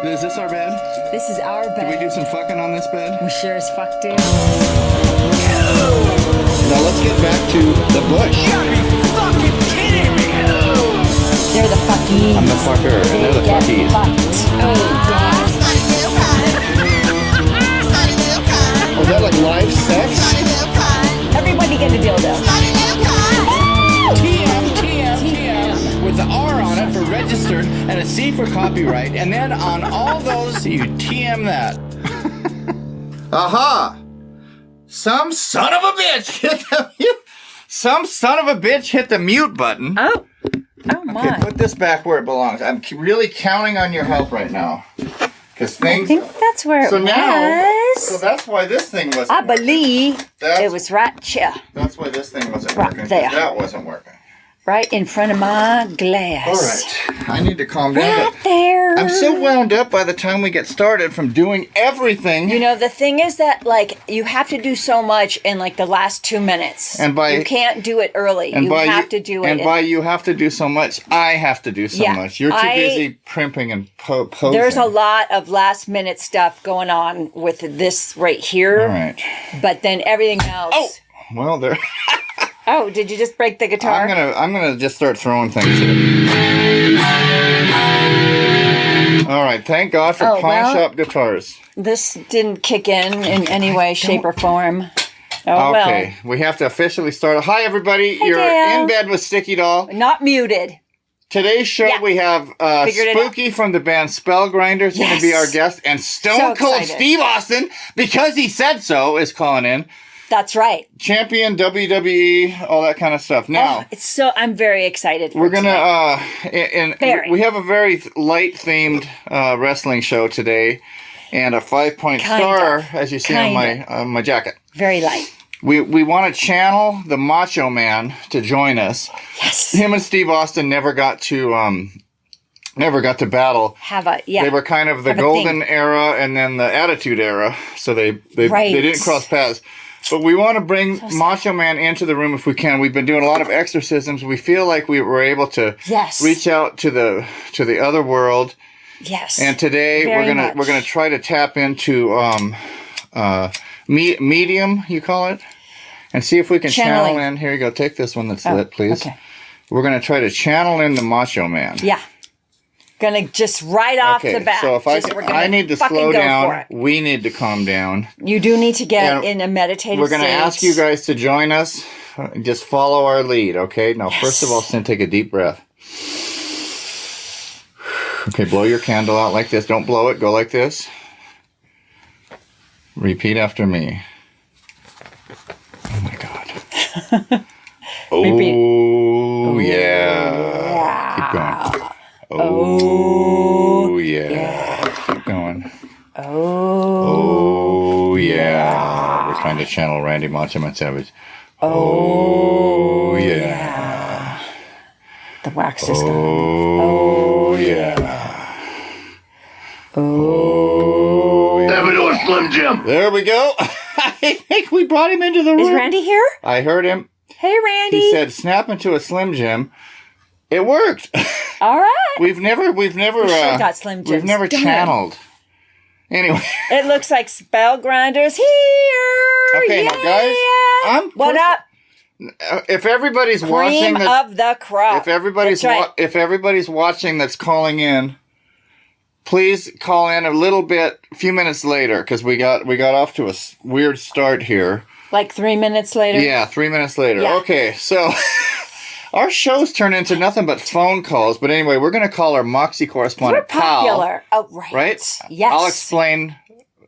Is this our bed? This is our bed. Did we do some fucking on this bed? We sure as fuck do. Now let's get back to the bush. You gotta be fucking kidding me! They're the fuckies. I'm the fucker, and they're the Get fuckies. fucked. Oh, Oh, is that like live sex? everybody get a dildo. TM. With the R on it for registered and a C for copyright, and then on all those, you TM that. Aha! Some son of a bitch hit the mute. Some son of a bitch hit the mute button. Oh my. Okay, put this back where it belongs. I'm really counting on your help right now. Because I things. think that's where it So now, was. so that's why this thing wasn't I working. believe That's- it was right here. That's why this thing wasn't Right working. 'Cause there. That wasn't working. Right in front of my glass. All right. I need to calm down. Right but there. I'm so wound up by the time we get started from doing everything. You know, the thing is that, like, you have to do so much in, like, the last 2 minutes. And by- you can't do it early. and You by have to do it. And by you have to do so much, I have to do so Yeah, much. You're too busy primping and posing. There's a lot of last-minute stuff going on with this right here. All right. But then everything else. Oh! Well, there. Oh, did you just break the guitar? I'm gonna just start throwing things here. All right, thank God for pawn shop guitars. This didn't kick in any way, shape, or form. Oh, Okay, we have to officially start. Hi, everybody. You're Dale. in bed with Sticky Doll. well. Not muted. Today's show, Yeah. we have Figured it Spooky from the band Spellgrinder is going to be Yes. our guest, and Stone So Cold excited. Steve Austin, because he said so, is calling in. That's right. Champion, WWE, all that kind of stuff. Now, I'm very excited for we're gonna tonight. and we have a very light themed wrestling show today, and a 5-point Kind star, of. as you see Kind on my jacket. Very light. We want to channel the Macho Man to join us. Yes. Him and Steve Austin never got to battle. They were kind of the Have a golden thing. era and then the attitude era, so they Right. didn't cross paths. But we want to bring Macho Man into the room if we can. We've been doing a lot of exorcisms. We feel like we were able to Yes. reach out to the other world. Yes. And today Very we're much. gonna try to tap into medium, you call it, and see if we can Channeling. channel in. Here you go. Take this one that's lit, please. Okay. We're gonna try to channel in the Macho Man. Yeah. Gonna just right off the bat. so if we're gonna I need to fucking slow go for down, it. we need to calm down. You do need to get And in a meditative We're going to state. ask you guys to join us. Just follow our lead, okay? Now, Yes. first of all, Sin, take a deep breath. Okay, blow your candle out like this. Don't blow it. Go like this. Repeat after me. Oh, my God. Repeat. Oh, yeah. Keep going. Oh, yeah. Keep going. Oh, yeah. We're trying to channel Randy Macho Man Savage. Oh, yeah. The wax is gone. Oh, yeah. Oh, yeah. Have a door, Slim Jim. There we go. I think we brought him into the room. Is Randy here? I heard him. Hey, Randy. He said, snap into a Slim Jim. It worked. All right. We've never should've got Slim We've Jims. never Darn. channeled. Anyway. It looks like Spellgrinder's here. Okay, now, guys, What up? If everybody's watching, Cream of the crop. if everybody's That's right. if everybody's watching that's calling in, please call in a few minutes later, because we got off to a weird start here. Like 3 minutes later. Yeah, 3 minutes later. Yeah. Okay, so our shows turn into nothing but phone calls. But anyway, we're going to call our Moxie correspondent, We're popular. Oh, right. Pal. Right? Yes. I'll explain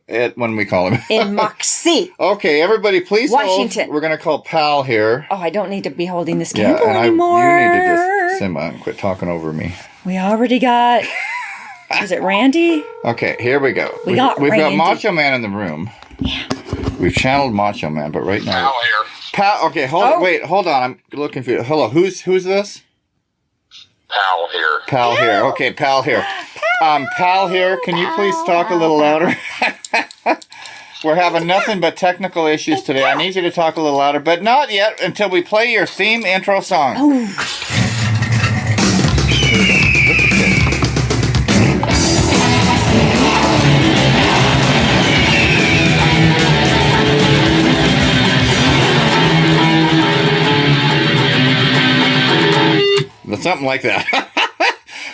it when we call him. In Moxie. Okay, everybody, please Washington. hold. We're going to call Pal here. Oh, I don't need to be holding this Yeah, candle and anymore. you need to just simmer and quit talking over me. We already got. Is it Randy? Okay, here we go. We've got Randy. Macho Man in the room. Yeah. We've channeled Macho Man, but right now. Pal here. Pal. Okay, hold on. I'm looking for you. Hello, who's this? Pal here. Pal here. Okay, Pal here. Pal here. Can you please talk a little louder? We're having nothing but technical issues today. I need you to talk a little louder, but not yet until we play your theme intro song. something like that.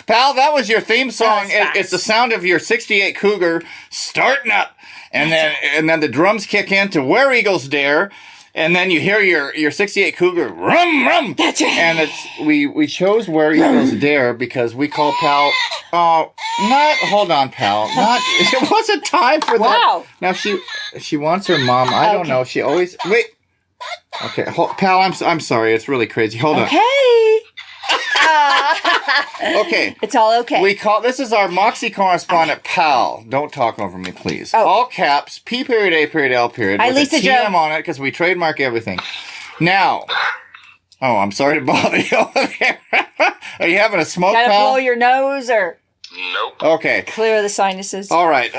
Pal, that was your theme song. It's the sound of your 68 Cougar starting up. And then the drums kick in to Where Eagles Dare. And then you hear your 68 Cougar, rum, rum. That's right. And we chose Where Eagles Dare because we call Pal, hold on, Pal. It wasn't time for that. Wow. Now she wants her mom. I don't know. She always, wait. Okay, Pal, I'm sorry. It's really crazy. Hold on. Okay. Okay. It's all okay. This is our Moxie correspondent, Pal. Don't talk over me, please. Oh. All caps, P period, A period, L period. Hi, with Lisa a Jo. TM on it because we trademark everything. Now, I'm sorry to bother you over there. Are you having a smoke, Gotta Pal? blow your nose or Nope. Okay. clear the sinuses. All right.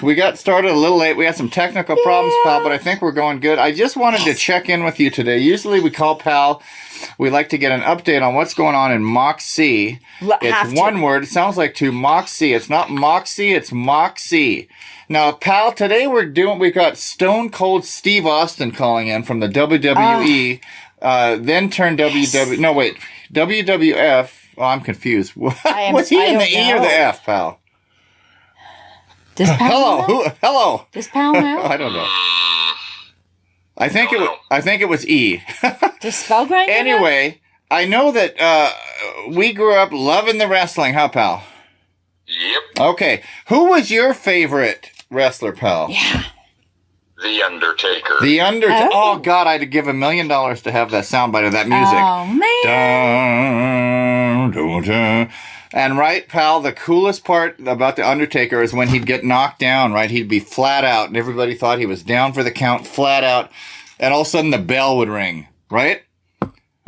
We got started a little late. We had some technical problems, Pal, but I think we're going good. I just wanted to check in with you today. Usually we call Pal. We like to get an update on what's going on in Moxie. It's one word. It sounds like two. Moxie. It's not Moxie. It's Moxie. Now, Pal, today we got Stone Cold Steve Austin calling in from the WWE. Then turned WWF. Oh, I'm confused. Was he in the E or the F, Pal? Does Pal know? Hello. Does Pal know? I don't know. I think it was E. Does Spellgrinder know? Anyway, I know that we grew up loving the wrestling, huh, Pal? Yep. Okay. Who was your favorite wrestler, Pal? Yeah. The Undertaker. The Undertaker. Oh. Oh, God, I'd give $1 million to have that soundbite of that music. Oh, man. Dun, dun, dun. And right, Pal, the coolest part about The Undertaker is when he'd get knocked down, right? He'd be flat out, and everybody thought he was down for the count, flat out, and all of a sudden the bell would ring, right?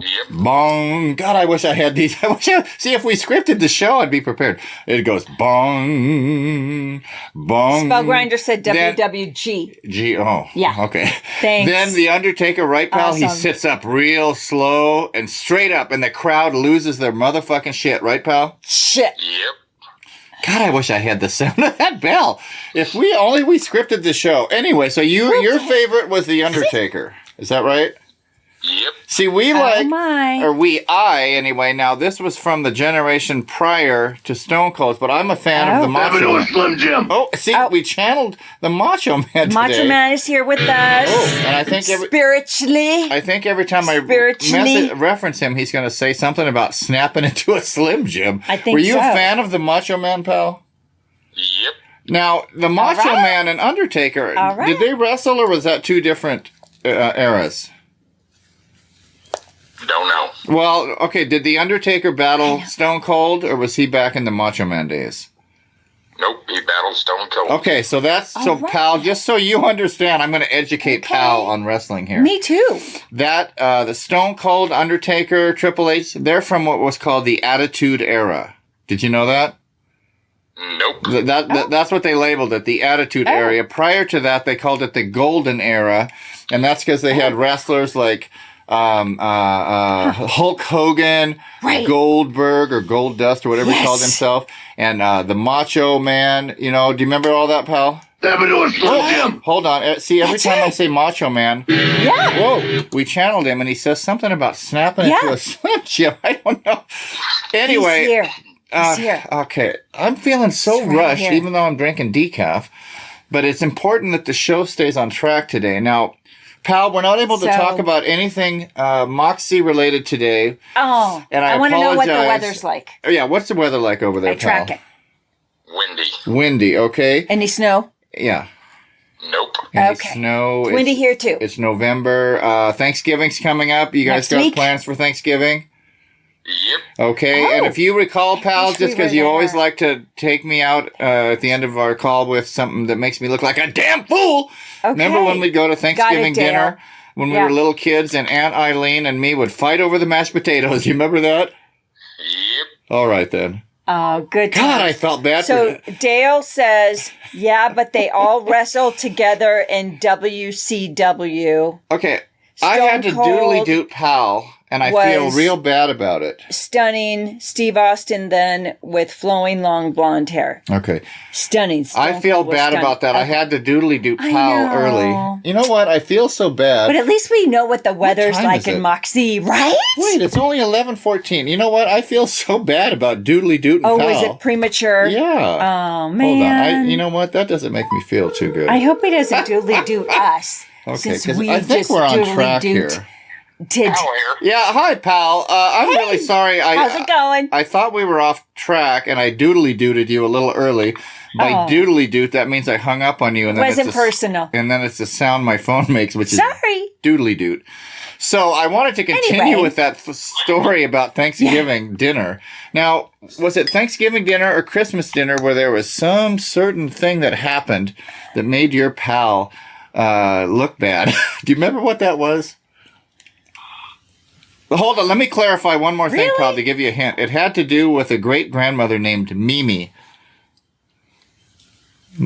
Yep. Bong. God, I wish I had these. See, if we scripted the show, I'd be prepared. It goes bong, bong. Spellgrinder said WWG. Yeah. Okay. Thanks. Then the Undertaker, right, Pal? Awesome. He sits up real slow and straight up, and the crowd loses their motherfucking shit, right, Pal? Shit. Yep. God, I wish I had the sound of that bell. If we scripted the show. Anyway, so your favorite was the Undertaker. Is that right? Yep. See, I anyway. Now, this was from the generation prior to Stone Cold, but I'm a fan of the Macho Man. Slim Jim. Oh, see, we channeled the Macho Man today. Macho Man is here with us. Oh, and I think spiritually. I think every time I reference him, he's going to say something about snapping into a Slim Jim. I think Were you so. a fan of the Macho Man, Pal? Yep. Now, the Macho Man and Undertaker, did they wrestle, or was that two different eras? Don't know. Well, okay, did the Undertaker battle Stone Cold, or was he back in the Macho Man days? Nope, he battled Stone Cold. Okay, so Pal, just so you understand, I'm going to educate Pal on wrestling here. Me too. That, the Stone Cold, Undertaker, Triple H, they're from what was called the Attitude Era. Did you know that? Nope. That's what they labeled it, the Attitude Era. Prior to that, they called it the Golden Era, and that's because they had wrestlers like Hulk Hogan, Goldberg or Goldust or whatever he called himself, and the Macho Man. You know, do you remember all that, Pal? Hold on. See, every time I say Macho Man, we channeled him, and he says something about snapping into a Slim Jim. I don't know. Anyway, He's here. Okay, I'm feeling so rushed, even though I'm drinking decaf. But it's important that the show stays on track today. Now, Pal, we're not able to talk about anything Moxie related today. Oh, and I want to know what the apologize. weather's like. Oh, yeah, what's the weather like over there, I track it. Windy, okay. Any snow? Yeah. Nope. Any snow. It's windy here too. It's November. Thanksgiving's coming up. You guys got plans for Thanksgiving? Yep. Okay, and if you recall, Pal, just because you always like to take me out at the end of our call with something that makes me look like a damn fool. Okay. Remember when we'd go to Thanksgiving dinner when we were little kids and Aunt Eileen and me would fight over the mashed potatoes? You remember that? Yep. All right, then. Oh, good. God, I felt bad. So Dale says, yeah, but they all wrestled together in WCW. Okay. I had to doodly doot Pal And I feel real bad about it. Stunning. Steve Austin then with flowing long blonde hair. Okay. Stunning. I feel bad about that. Okay. I had to doodly do Pal early. You know what? I feel so bad. But at least we know what the weather's like in Moxie, right? Wait, it's only 11:14. You know what? I feel so bad about doodly doot and Pal. Oh, is it premature? Yeah. Oh, man. Hold on. You know what? That doesn't make me feel too good. I hope he doesn't doodly doot us. Okay, because I think we're on track here. Yeah, hi, Pal. I'm really sorry. How's it going? I thought we were off track, and I doodly dooted you a little early. By doodly doot, that means I hung up on you. And it wasn't personal. And then it's the sound my phone makes, which is doodly doot. So I wanted to continue with that story about Thanksgiving dinner. Now, was it Thanksgiving dinner or Christmas dinner where there was some certain thing that happened that made your pal look bad? Do you remember what that was? Hold on, let me clarify one more thing, pal, to give you a hint. It had to do with a great-grandmother named Mimi.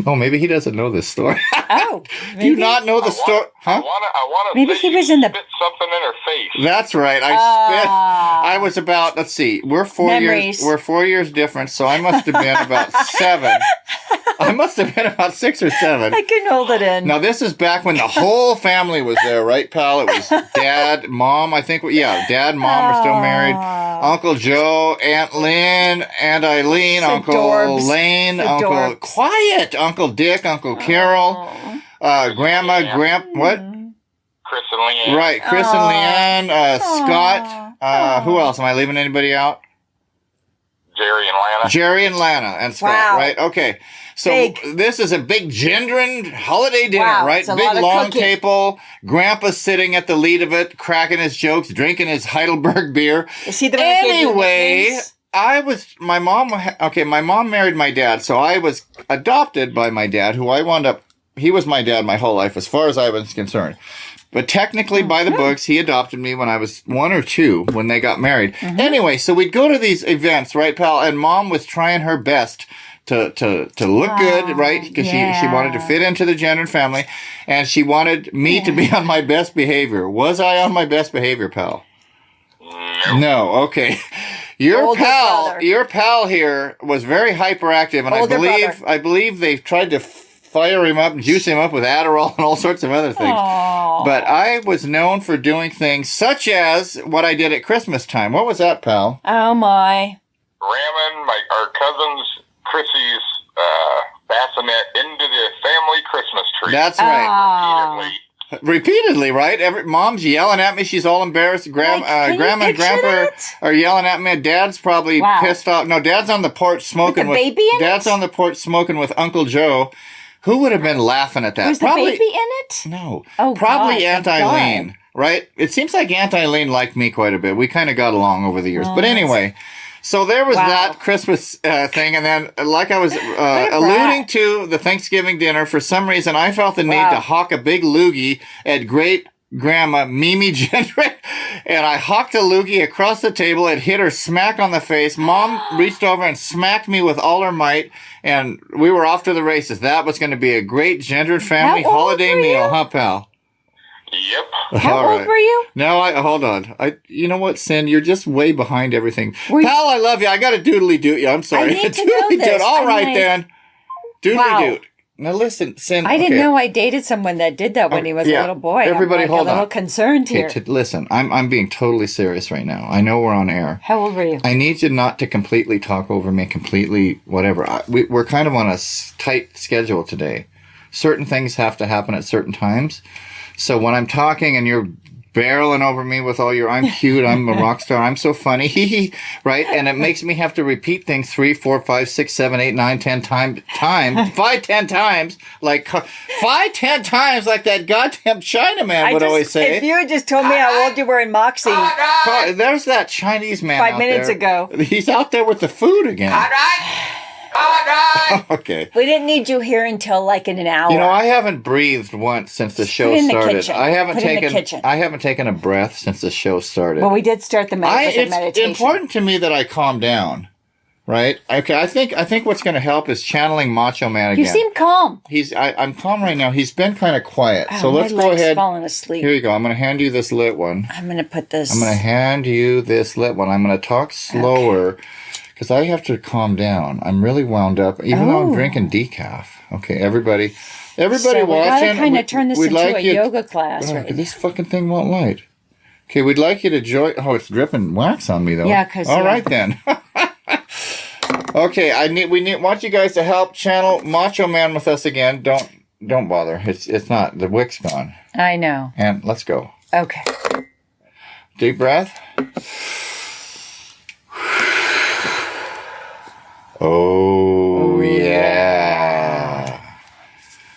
Oh, maybe he doesn't know this story. Oh, do you not know the story? Huh? I want to maybe he was in the... spit something in her face. That's right. I was about, let's see, we're 4 years different, so I must have been about 7. I must have been about 6 or 7. I can hold it in. Now, this is back when the whole family was there, right, pal? It was Dad, Mom, I think. Yeah, Dad and Mom were still married. Uncle Joe, Aunt Lynn, Aunt Eileen, Uncle Lane, Uncle Dick, Uncle Carol, Grandma, what? Chris and Leanne. Right, Chris and Leanne, Scott. Who else? Am I leaving anybody out? Jerry and Lana and Scott, right? Okay. So this is a big gendrin holiday dinner, right? Big long table. Grandpa's sitting at the lead of it, cracking his jokes, drinking his Heidelberg beer. Is he the one anyway, my mom married my dad, so I was adopted by my dad, he was my dad my whole life as far as I was concerned. But technically, by the books, he adopted me when I was 1 or 2 when they got married. Mm-hmm. Anyway, so we'd go to these events, right, pal? And Mom was trying her best to look good, right? Because she wanted to fit into the Jenner family, and she wanted me to be on my best behavior. Was I on my best behavior, pal? No. Okay. Your pal here was very hyperactive, and I believe they tried to fire him up and juice him up with Adderall and all sorts of other things. Aww. But I was known for doing things such as what I did at Christmas time. What was that, pal? Oh, my. Ramming our cousin's Chrissy's bassinet into the family Christmas tree. That's right. Repeatedly, right? Mom's yelling at me. She's all embarrassed. Grandma and Grandpa are yelling at me. Dad's probably pissed off. No, Dad's on the porch smoking with the baby in Dad's on the porch smoking with Uncle Joe. Who would have been laughing at that? Was probably, the baby in it? No. Oh, probably Aunt Eileen, right? It seems like Aunt Eileen liked me quite a bit. We kind of got along over the years. But anyway, so there was that Christmas thing. And then, like I was alluding to the Thanksgiving dinner, for some reason, I felt the need to hawk a big loogie at great-grandma Mimi Gendrick. And I hawked a loogie across the table. It hit her smack on the face. Mom reached over and smacked me with all her might. And we were off to the races. That was going to be a great gendered family holiday meal, huh, pal? Yep. How old were you? No, hold on. You know what, Sin? You're just way behind everything. Pal, I love you. I got to doodly doot you. I'm sorry. I need to know this. All right, then. Doodly doot. Now listen, Sin. I didn't know I dated someone that did that when he was a little boy. Everybody, hold on. I'm a little concerned here. Listen, I'm being totally serious right now. I know we're on air. How old were you? I need you not to completely talk over me, completely whatever. We're kind of on a tight schedule today. Certain things have to happen at certain times. So when I'm talking and you're barreling over me with all your I'm cute, I'm a rock star, I'm so funny, right? And it makes me have to repeat things 3, 4, 5, 6, 7, 8, 9, 10 times, 5, 10 times, like 5, 10 times, like that goddamn Chinaman would always say. If you had just told me how old you were in Moxie. There's that Chinese man 5 minutes ago. He's out there with the food again. All right. Okay. We didn't need you here until like in an hour. You know, I haven't breathed once since the show started. I haven't taken a breath since the show started. Well, we did start the meditation. It's important to me that I calm down. Right? Okay, I think what's going to help is channeling Macho Man again. You seem calm. I'm calm right now. He's been kind of quiet. Oh, So let's my go leg's ahead. falling asleep. Here you go. I'm going to hand you this lit one. I'm going to put this. I'm going to hand you this lit one. I'm going to talk slower because I have to calm down. I'm really wound up, even though I'm drinking decaf. Okay, everybody so watching. We gotta kind of turn this into a yoga class. Oh, Right? this fucking thing won't light. Okay, we'd like you to join. Oh, it's dripping wax on me though. Yeah, because. All right then. Okay, want you guys to help channel Macho Man with us again. Don't bother. It's not, the wick's gone. I know. And let's go. Okay. Deep breath. Oh yeah.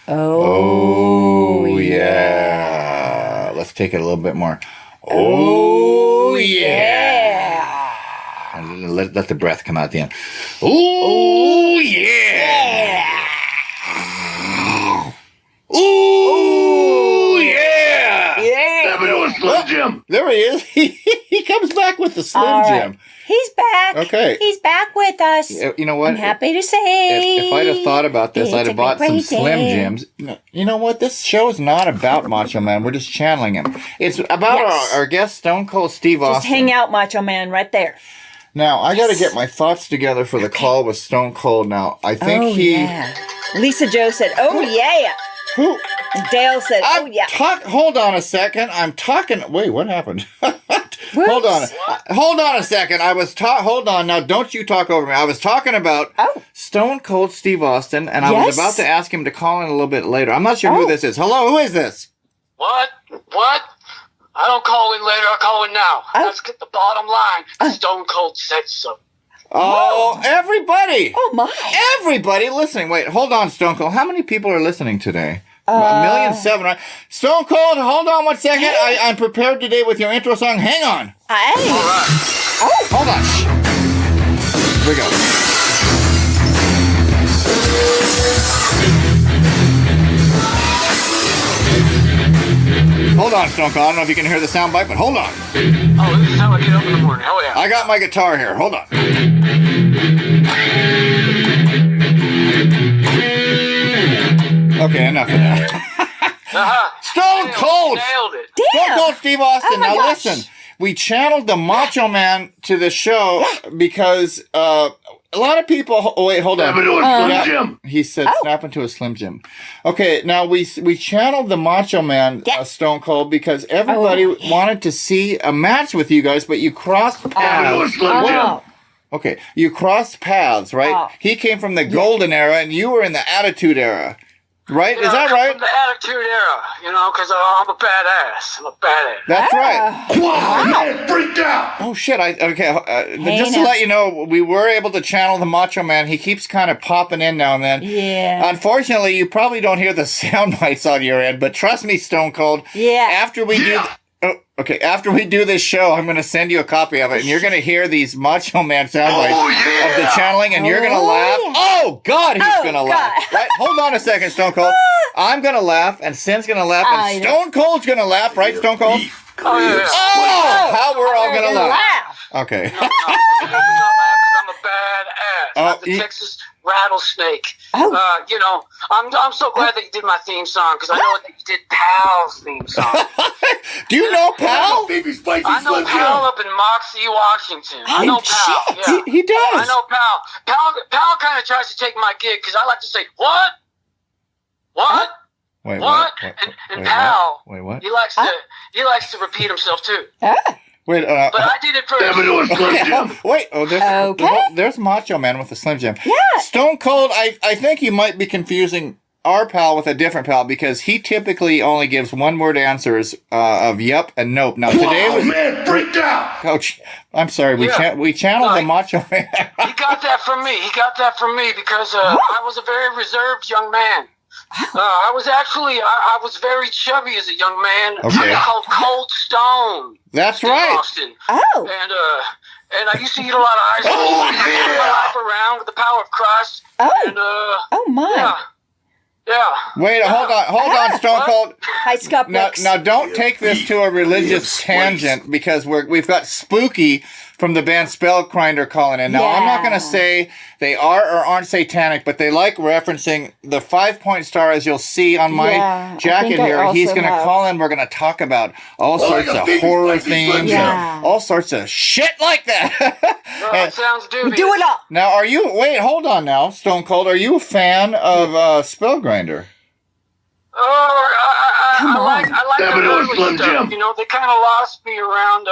Oh yeah. Let's take it a little bit more. Oh yeah. Let the breath come out at the end. Oh yeah. Oh yeah. Yeah. Slim Jim. There he is. He comes back with the Slim Jim. He's back. Okay. He's back with us. You know what? I'm happy to say. If I'd have thought about this, I'd have bought some Slim Jims. You know what? This show is not about Macho Man. We're just channeling him. It's about our guest, Stone Cold Steve Austin. Just hang out, Macho Man, right there. Now, I got to get my thoughts together for the call with Stone Cold. Now, I think Lisa Joe said, oh, yeah. Who? Dale said, oh, yeah. Hold on a second. I'm talking. Wait, what happened? Hold on. Hold on a second. Hold on. Now, don't you talk over me. I was talking about Stone Cold Steve Austin, and I was about to ask him to call in a little bit later. I'm not sure who this is. Hello, who is this? What? I don't call in later. I call in now. Let's get the bottom line. Stone Cold said so. Oh, everybody. Oh, my. Everybody listening. Wait, hold on, Stone Cold. How many people are listening today? 1,000,007, right? Stone Cold, hold on 1 second. I'm prepared today with your intro song. Hang on. Hey. All right. Oh. Hold on. Here we go. Hold on, Stone Cold. I don't know if you can hear the sound bite, but hold on. Oh, this is how I get up in the morning. Hell yeah. I got my guitar here. Hold on. Okay, enough of that. Stone Cold! Nailed it. Stone Cold Steve Austin. Oh my Now gosh. listen, we channeled the Macho Man to the show because a lot of people. Oh wait, hold on. Slim Jim. He said, "Snap into a Slim Jim." Okay, now we channeled the Macho Man, Stone Cold, because everybody wanted to see a match with you guys, but you crossed paths. Okay, you crossed paths, right? Oh. He came from the golden era, and you were in the attitude era. Right? Yeah, Is that right? From the attitude era, because I'm a badass. I'm a badass. That's right. Wow, freaked out. Oh shit! Just to let you know, we were able to channel the Macho Man. He keeps kind of popping in now and then. Yeah. Unfortunately, you probably don't hear the sound bites on your end, but trust me, Stone Cold. Yeah. After we after we do this show, I'm going to send you a copy of it, and you're going to hear these Macho Man sound bites of the channeling, and you're going to laugh. Yeah. Oh God, he's going to laugh. Right? Hold on a second, Stone Cold. I'm going to laugh, and Sin's going to laugh, and Stone Cold's going to laugh, right, Stone Cold? Oh, yeah. Oh, how we're all going to laugh. Okay. No, don't laugh because I'm a badass. I'm the Texas rattlesnake. I'm so glad that you did my theme song because I know that you did Pal's theme song. Do you know Pal? I know Pal up in Moxie, Washington. I know Pal. Yeah. He does. I know Pal. Pal kind of tries to take my gig because I like to say, what? What? Wait, what? And Pal, Wait, what? He likes to repeat himself too. Wait, but I did it first. Wait, there's Macho Man with the Slim Jim. Yeah. Stone Cold, I think you might be confusing our pal with a different pal because he typically only gives one-word answers of yup and nope. Now today man, freaked out. Coach, I'm sorry, we channeled the Macho Man. He got that from me. Because I was a very reserved young man. I was very chubby as a young man. Okay. Called Cold Stone. That's in right. Austin. Oh. And I used to eat a lot of ice cream. I life around with the power of Christ. Oh. And, oh my. Yeah. Wait, hold on, Stone Cold. Hi, Scott Brooks. Now, don't take this to a religious tangent because we've got Spooky from the band Spellgrinder calling in. Now, I'm not going to say they are or aren't satanic, but they like referencing the 5-point star, as you'll see on my jacket here. He's going to call in. We're going to talk about all sorts of horror themes and all sorts of shit like that. That sounds dubious. We do it all. Now, wait, hold on now, Stone Cold. Are you a fan of Spellgrinder? I like their early stuff. You know, they kind of lost me around,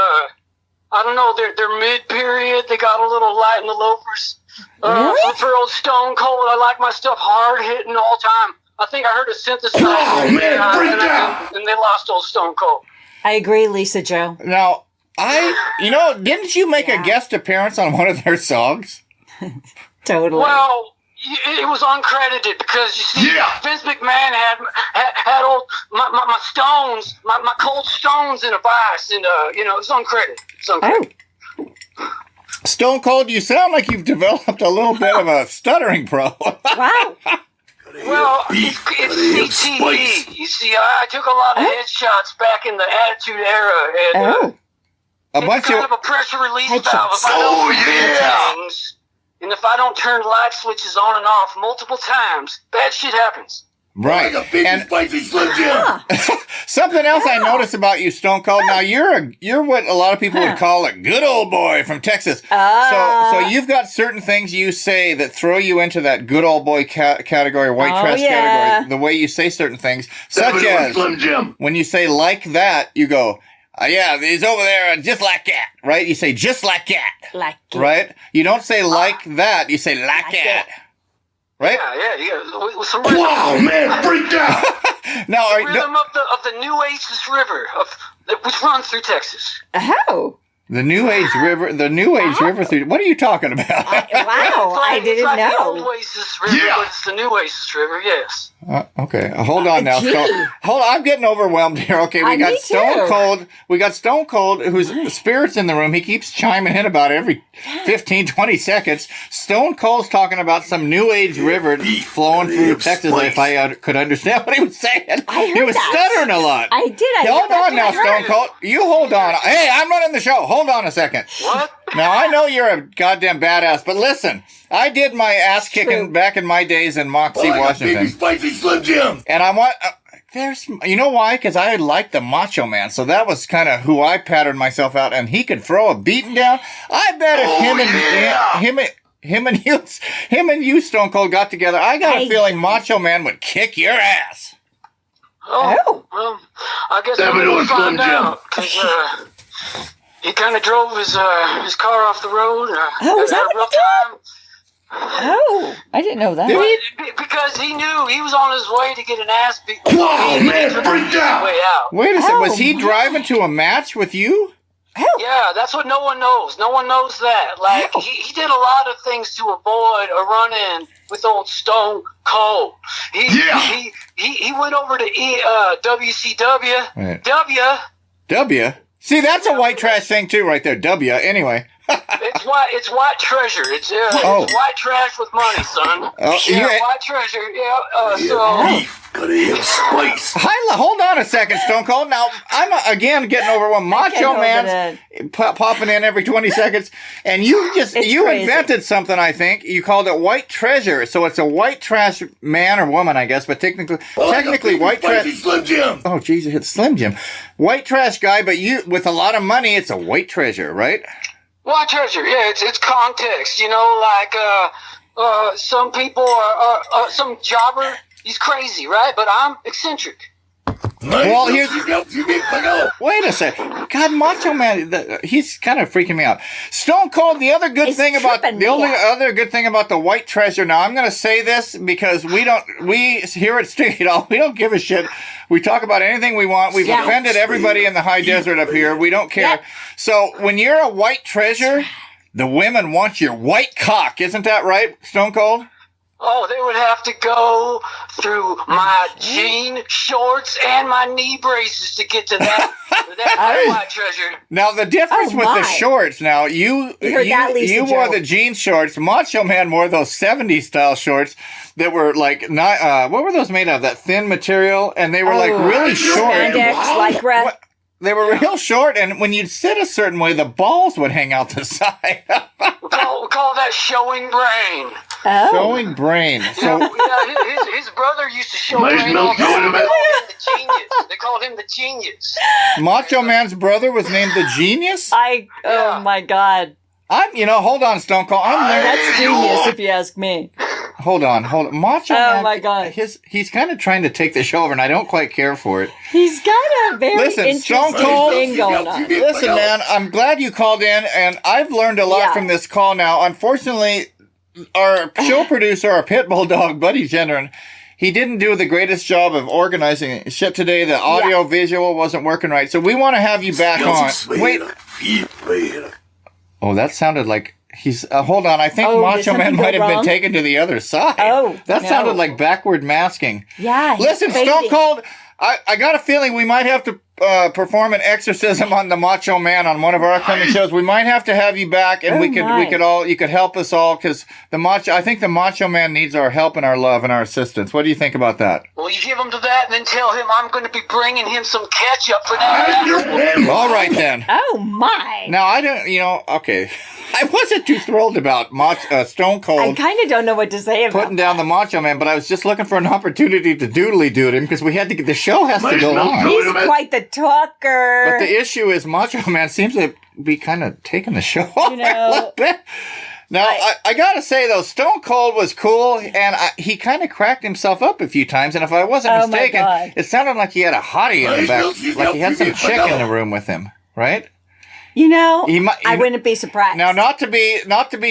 I don't know, their mid-period. They got a little light in the loafers. For old Stone Cold, I like my stuff hard-hitting all time. I think I heard a synthesizer. And they lost old Stone Cold. I agree, Lisa Joe. Now, didn't you make a guest appearance on one of their songs? Totally. Well, it was uncredited because, you see, Vince McMahon had old my stones, my cold stones in a vice, and it was uncredited. Stone Cold, you sound like you've developed a little bit of a stuttering pro. Wow. Well, it's CTE. You see, I took a lot of headshots back in the Attitude Era, and it's kind of a pressure release valve. If I don't things, and if I don't turn light switches on and off multiple times, bad shit happens. Right. And something else I noticed about you, Stone Cold. Now you're what a lot of people would call a good old boy from Texas. So you've got certain things you say that throw you into that good old boy category, white trash category. The way you say certain things, such as when you say like that, you go, he's over there just like that, right? You say just like that, right? You don't say like that. You say like that. Right? Yeah. With some rhythm. Wow, man, break down. Now, the rhythm of the New Aces River, which runs through Texas. Oh. The New Age River, through. What are you talking about? I didn't know. The old Oasis River, but it's the New Oasis River. Yes. Okay, hold on now. Hold on, I'm getting overwhelmed here. Okay, we got Stone Cold. We got Stone Cold, whose spirit's in the room. He keeps chiming in about every 15, 20 seconds. Stone Cold's talking about some New Age river flowing through Texas. If I could understand what he was saying, he was stuttering a lot. I did. Hold on now, Stone Cold. You hold on. Hey, I'm running the show. Hold on a second. What? Now, I know you're a goddamn badass, but listen, I did my ass kicking back in my days in Moxie, Washington. Spicy Slim Jim. And I want, you know why? Because I like the Macho Man, so that was kind of who I patterned myself out, and he could throw a beating down. I bet if him and you, Stone Cold, got together, I got a feeling Macho Man would kick your ass. Oh. Well, I guess we'll find out, because he kind of drove his car off the road. Was that a rough time. I didn't know that. Because he knew he was on his way to get an ass beat. Whoa, man, break down. Way out. Wait a second, was he driving to a match with you? Yeah, that's what no one knows. No one knows that. Like, he did a lot of things to avoid a run-in with old Stone Cold. He went over to WCW. Right. W? See, that's a white trash thing too, right there. W. Anyway. It's white treasure. It's white trash with money, son. White treasure. Hold on a second, Stone Cold. Now, I'm again getting over one Macho Man popping in every 20 seconds, and you invented something. I think you called it white treasure. So it's a white trash man or woman, I guess, but technically white trash. Slim Jim. Oh, Jesus, it's Slim Jim, white trash guy. But you with a lot of money, it's a white treasure, right? White treasure, yeah, it's context, like, some people are some jobber, he's crazy, right? But I'm eccentric. Well, wait a second. God, Macho Man, he's kind of freaking me out. Stone Cold, the other good thing about the white treasure. Now, I'm going to say this because we here at Street All, we don't give a shit. We talk about anything we want. We've offended everybody in the high desert up here. We don't care. So when you're a white treasure, the women want your white cock. Isn't that right, Stone Cold? Oh, they would have to go through my jean shorts and my knee braces to get to that white treasure. Now, the difference with the shorts, now, you wore the jean shorts. Macho Man wore those 70s style shorts that were like, what were those made of? That thin material? And they were like really short. Spandex, Lycra. real short, and when you'd sit a certain way, the balls would hang out the side. We call that showing brain. Oh. Showing brain. So His brother used to show brain all the time. They called him the genius. They called him the genius. Macho Man's brother was named the Genius? Oh my God. Hold on, Stone Cold. I'm learning. That's genius if you ask me. Hold on. Macho Man. Oh my God. He's kind of trying to take the show over, and I don't quite care for it. He's got a very Listen, Stone interesting Cold, thing going on. Listen, man, I'm glad you called in, and I've learned a lot from this call now. Unfortunately, our show producer, our pit bull dog, Buddy Gendron, he didn't do the greatest job of organizing shit today. The audio visual wasn't working right, so we want to have you back on. Wait. Oh, that sounded like he's... hold on, I think Macho Man might have been taken to the other side. Oh, that sounded like backward masking. Yeah, listen, Stone Cold, I got a feeling we might have to perform an exorcism on the Macho Man on one of our upcoming shows. We might have to have you back, and you could help us all, because I think the Macho Man needs our help and our love and our assistance. What do you think about that? Well, you give him to that, and then tell him I'm going to be bringing him some ketchup for that. All right, then. Oh, my. Now, I don't, okay. I wasn't too thrilled about Stone Cold. I kind of don't know what to say about putting down the Macho Man, but I was just looking for an opportunity to doodly-doo him, because we had to get the show has to go on. He's quite the talker. But the issue is Macho Man seems to be kind of taking the show a little bit. Now, I got to say, though, Stone Cold was cool, and he kind of cracked himself up a few times, and if I wasn't mistaken, it sounded like he had a hottie in the back, like he had some chick in the room with him, right? I wouldn't be surprised. Now, not to be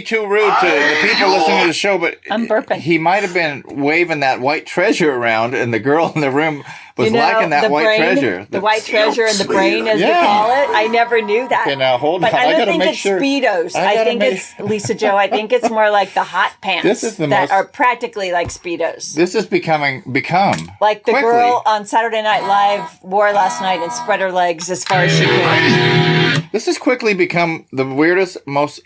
too rude to the people listening to the show, but I'm burping. He might have been waving that white treasure around, and the girl in the room was liking that white treasure. The white treasure and the brain, as we call it. I never knew that. Okay, now hold on. But I don't think it's sure. Speedos. I think it's, Lisa Joe, I think it's more like the hot pants are practically like Speedos. This is become like the girl on Saturday Night Live wore last night and spread her legs as far as she could. This has quickly become the weirdest, most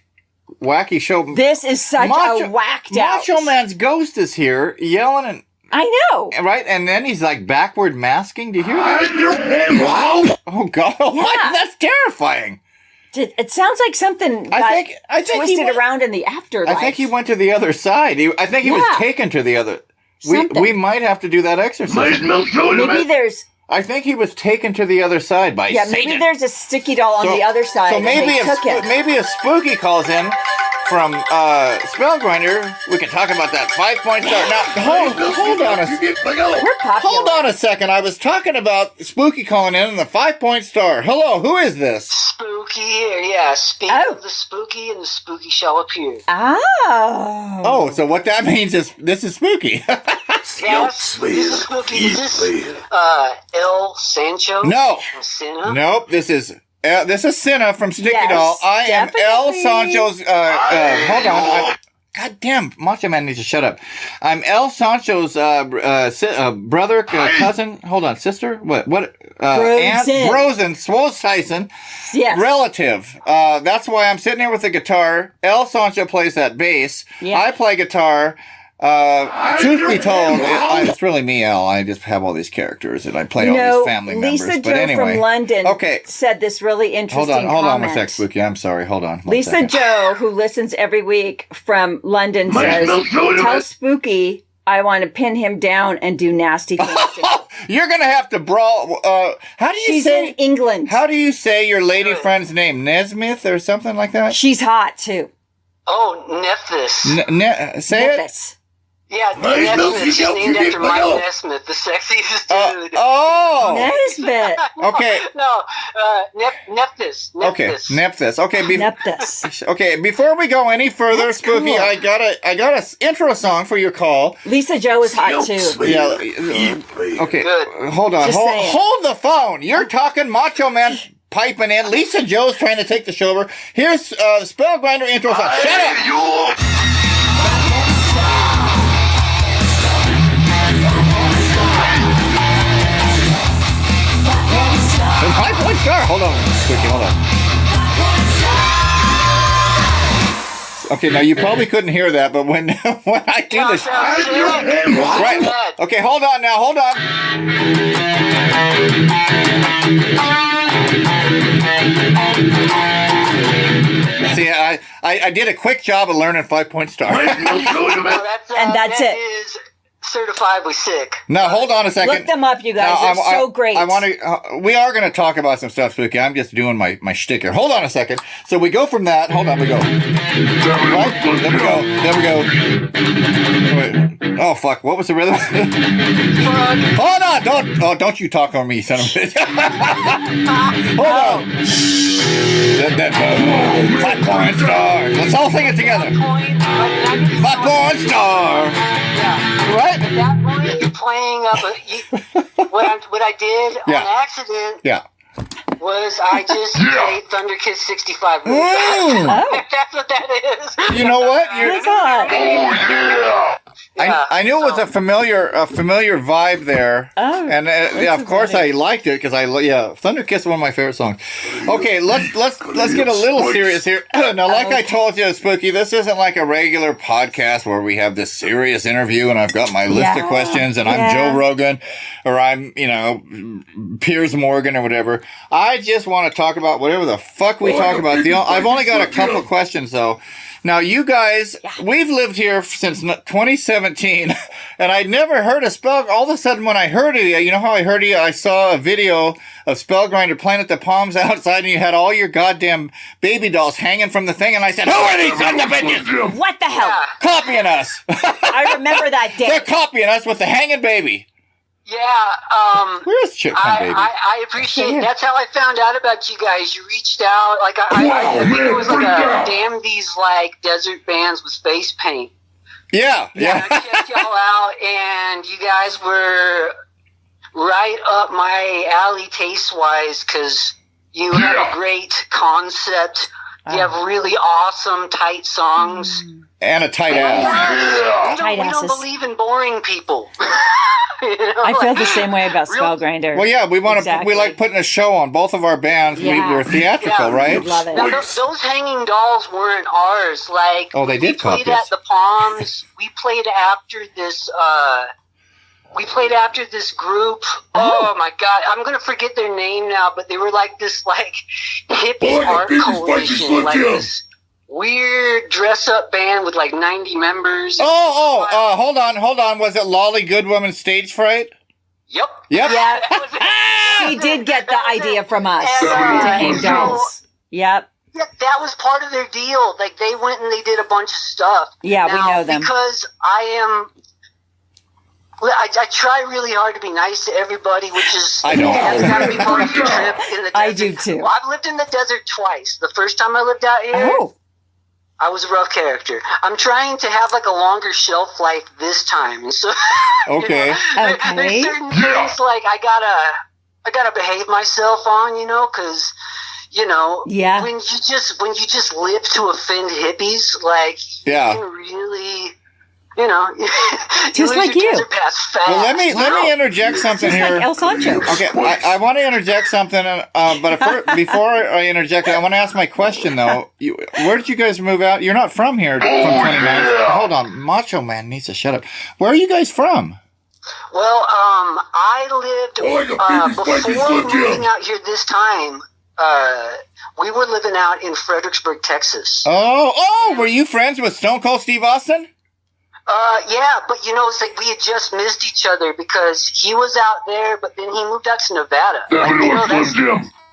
wacky show. This is such a whacked out. Macho Man's ghost is here yelling and... I know. Right? And then he's like backward masking. Do you hear that? Oh, God. Yeah. That's terrifying. It sounds like something I think twisted around in the afterlife. I think he went to the other side. I think he was taken to the other... We might have to do that exercise. Maybe there's... I think he was taken to the other side by Satan. Maybe there's a sticky doll on the other side. So maybe if Spooky calls in from Spellgrinder, we can talk about that 5-point star. Now, hold on a second. I was talking about Spooky calling in and the 5-point star. Hello, who is this? Spooky here, yeah. Speak of the spooky, and the spooky shall appear. Oh, so what that means is this is Spooky. Yes, this is Spooky. Is this El Sancho? No. Cynna? Nope, this is Cynna from Sticky Doll. I am El Sancho's, hold on. God damn, Macho Man needs to shut up. I'm El Sancho's brother, cousin, hold on, sister? What? Aunt Brosen, Swole Tyson, relative. That's why I'm sitting here with the guitar. El Sancho plays that bass. Yeah. I play guitar. Truth be told, it's really me, Al. I just have all these characters and I play all these family members. Lisa Joe from London said this really interesting comment. Hold on a sec, Spooky. I'm sorry. Hold on. Lisa Joe, who listens every week from London, says, tell Spooky I want to pin him down and do nasty things to him. You're going to have to brawl. How do you She's say... in England. How do you say your lady friend's name? Nesmith or something like that? She's hot, too. Oh, Nephthys. Say Nephthys. it? Yeah, Nesmith. She's named after Mike Nesmith, the sexiest dude. Nesmith. Okay. No, Nephthys. Okay, Nephthys. Okay, Nephthys. Okay, before we go any further, That's Spooky, cool. I got a intro song for your call. Lisa Joe is hot too. Yeah. Okay. Good. Hold on. Hold the phone. You're talking Macho Man piping in. Lisa Joe's trying to take the show over. Here's Spellgrinder intro song. Shut up. One star. Hold on. Quickly, hold on. Okay, now you probably couldn't hear that, but when I do this... Right. Okay, hold on now. Hold on. me. I did a quick job of learning 5-point star. Well, And that's that it. is certifiably sick. Now, hold on a second. Look them up, you guys. Now, They're so great. I want to. We are going to talk about some stuff, Spooky. I'm just doing my shtick here. Hold on a second. So we go from that. Hold on, we go. Right? Then we go. Then we go. Wait. Oh fuck! What was the rhythm? Hold on! Don't you talk on me, son of a bitch. Hold on. 5-point star. Let's all sing it together. 5-point star. Yeah. Right? At that point, you're playing up. What I did Yeah. on accident Yeah. was I just played Thunder Kiss 65. Mm. Oh. That's what that is. You know what? That's hot. I knew it was a familiar vibe there, Oh, and of course I liked it because Thunder Kiss is one of my favorite songs. Okay, let's get a little serious here. Now, like I told you, Spooky, this isn't like a regular podcast where we have this serious interview and I've got my list of questions and I'm Joe Rogan or I'm Piers Morgan or whatever. I just want to talk about whatever the fuck we talk about. I've only got a couple questions though. Now, you guys, we've lived here since 2017, and I'd never heard of Spell. All of a sudden, when I heard of you, you know how I heard of you? I saw a video of Spellgrinder playing at the Palms outside, and you had all your goddamn baby dolls hanging from the thing, and I said, who are these sons of bitches? What the hell? Copying us. I remember that day. They're copying us with the hanging baby. Yeah, Where's Chicken Baby? I appreciate it. That's how I found out about you guys. You reached out. Like, I think it was like a damn these, like, desert bands with face paint. Yeah. I checked y'all out, and you guys were right up my alley taste-wise, because you have a great concept. You have really awesome, tight songs. And a tight ass. We don't believe in boring people. I feel the same way about Spellgrinder. Well, yeah, we want to. Exactly. We like putting a show on both of our bands. Yeah. We're theatrical, right? Love it. Now, those hanging dolls weren't ours. Like, they did we played copy us. at the Palms. We played after this. We played after this group. Oh my God, I'm gonna forget their name now, but they were like this, like hippie art coalition, like this weird dress-up band with like 90 members. Hold on. Was it Lolly Goodwoman Stage Fright? Yep. Yeah. That was it. He did get the idea from us And, to hang dolls. Yep. Yeah, that was part of their deal. Like, they went and they did a bunch of stuff. Yeah, now, we know them. Because I try really hard to be nice to everybody, which is I know. that's got to be part of your trip in the desert. I do too. Well, I've lived in the desert twice. The first time I lived out here, I was a rough character. I'm trying to have like a longer shelf life this time, and so Okay. There's certain things like I gotta behave myself on, because. Yeah. When you just live to offend hippies, like you can really, Just like you. Pass fast. Well, let me interject something Just here. like El Sancho. Okay, I want to interject something, but before I interject, I want to ask my question though. Where did you guys move out? You're not from here, from 29. Hold on, Macho Man needs to shut up. Where are you guys from? Well, I lived before moving out here this time. We were living out in Fredericksburg, Texas. Oh, were you friends with Stone Cold Steve Austin? Yeah, but it's like we had just missed each other because he was out there, but then he moved out to Nevada.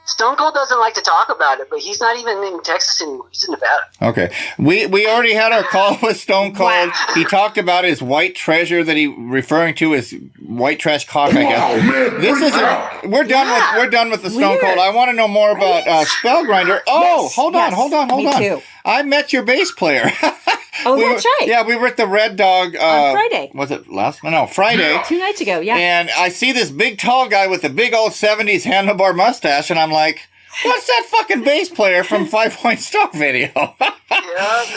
Stone Cold doesn't like to talk about it, but he's not even in Texas anymore. He's in Nevada. Okay. We already had our call with Stone Cold. Wow. He talked about his white treasure that he referring to as white trash cock, I guess. We're done with the Stone Cold. I want to know more about Spellgrinder. Hold on. Me too. I met your bass player. That's right. Yeah, we were at the Red Dog on Friday. Was it Friday? 2 nights ago, yeah. And I see this big tall guy with a big old 70s handlebar mustache, and I'm like, what's that fucking bass player from 5-Point Star video?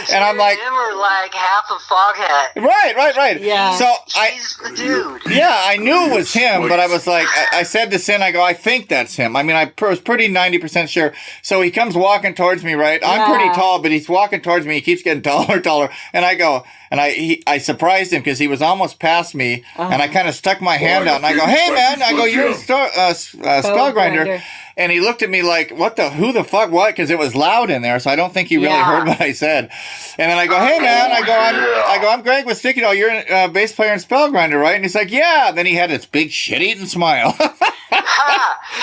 And I'm like, him or like half of Foghat. Right. Yeah. So he's the dude. Yeah, I knew it was him, but I was like, I said to Sin, I think that's him. I mean, I was pretty 90% sure. So he comes walking towards me, right? I'm pretty tall, but he's walking towards me. He keeps getting taller. And I go, and I surprised him because he was almost past me, and I kind of stuck my hand out, and I go, hey man, I go, you're Spellgrinder. And he looked at me like, who the fuck, what? Because it was loud in there, so I don't think he really heard what I said. And then I go, hey, man, I'm Greg with Sticky Doll. You're a bass player in Spellgrinder, right? And he's like, yeah. And then he had this big shit-eating smile.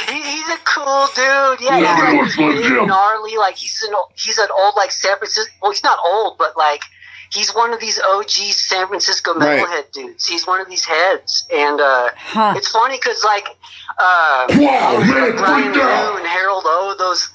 He's a cool dude. Yeah, he's like big, gnarly. Like, he's an old, like, San Francisco... Well, he's not old, but, like, he's one of these OG San Francisco metalhead dudes. He's one of these heads. And it's funny because, like, Brian New and Harold O, those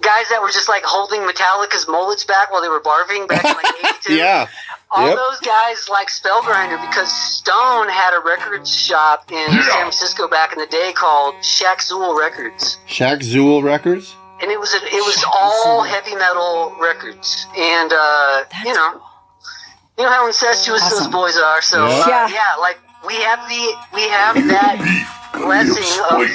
guys that were just, like, holding Metallica's mullets back while they were barfing back in, like, 82. Yeah. All those guys like Spellgrinder because Stone had a record shop in San Francisco back in the day called Shaq Zool Records. Shaq Zool Records? And it was all heavy metal records. And, you know how incestuous those boys are. So, like, we have that blessing of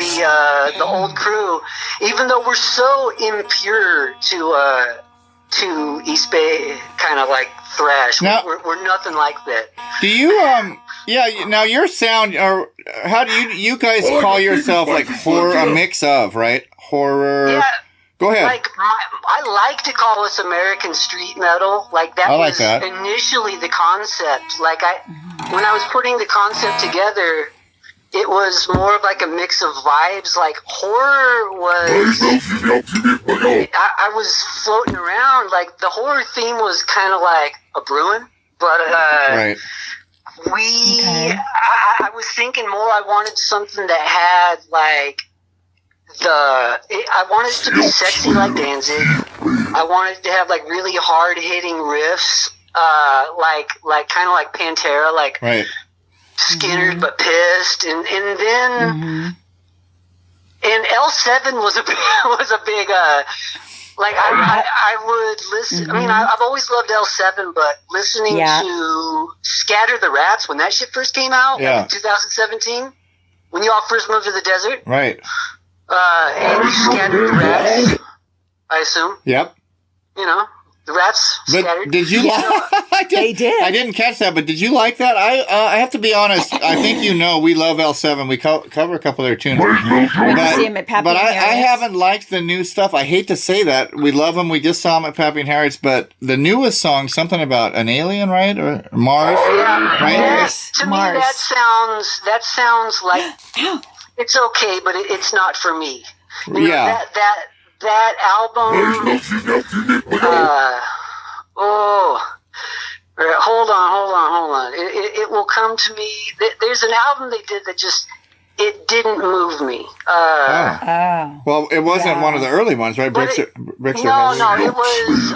the old crew, even though we're so impure to East Bay kind of like thrash. Now, we're nothing like that. Do you now your sound, or how do you guys call yourself, like, horror, a mix of, right? Horror. Yeah. Go ahead. Like, I like to call us American street metal. Like, that was initially the concept. Like, when I was putting the concept together, it was more of like a mix of vibes. Like, horror was... I was floating around. Like, the horror theme was kind of like a brewing. But, right. I was thinking more, I wanted something that had, like... I wanted it to be sexy like Danzig. I wanted it to have, like, really hard-hitting riffs, like kind of like Pantera, like Skinner but pissed, and then and L7 was a big like I would listen. I mean, I've always loved L7, but listening to Scatter the Rats when that shit first came out in 2017, when you all first moved to the desert, right? And you scattered the rats, I assume. Yep. You know, the rats scattered. But did you like They did. I didn't catch that, but did you like that? I have to be honest. I think we love L7. We cover a couple of their tunes. Went to see him at Pappy and I Harriet's. haven't liked the new stuff. I hate to say that. We love them. We just saw them at Pappy and Harriet's, but the newest song, something about an alien, right? Or Mars, right? Yes. To me, that sounds like... It's okay, but it's not for me. You know, that album. Hold on. It will come to me. There's an album they did that just it didn't move me. Well, it wasn't one of the early ones, right? No, it was.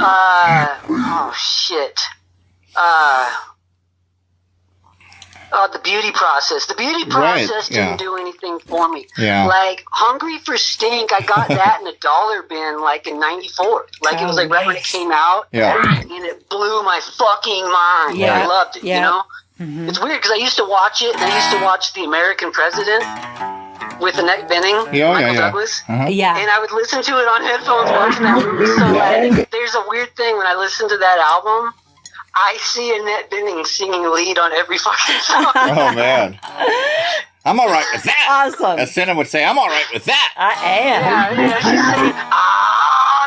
Oh shit. The Beauty Process. The Beauty Process didn't do anything for me. Yeah. Like, Hungry for Stink, I got that in a dollar bin, like, in 94. Like, it was, like, right when it came out. Yeah. And it blew my fucking mind. Yeah. I loved it, you know? Mm-hmm. It's weird, because I used to watch it, and I used to watch The American President with Annette Bening, Michael Douglas. Yeah. And I would listen to it on headphones watching that movie. So, like, there's a weird thing when I listen to that album. I see Annette Bening singing lead on every fucking song. Oh, man. I'm all right with that. Awesome. As Cynna would say, I'm all right with that. I am. Yeah, she's saying,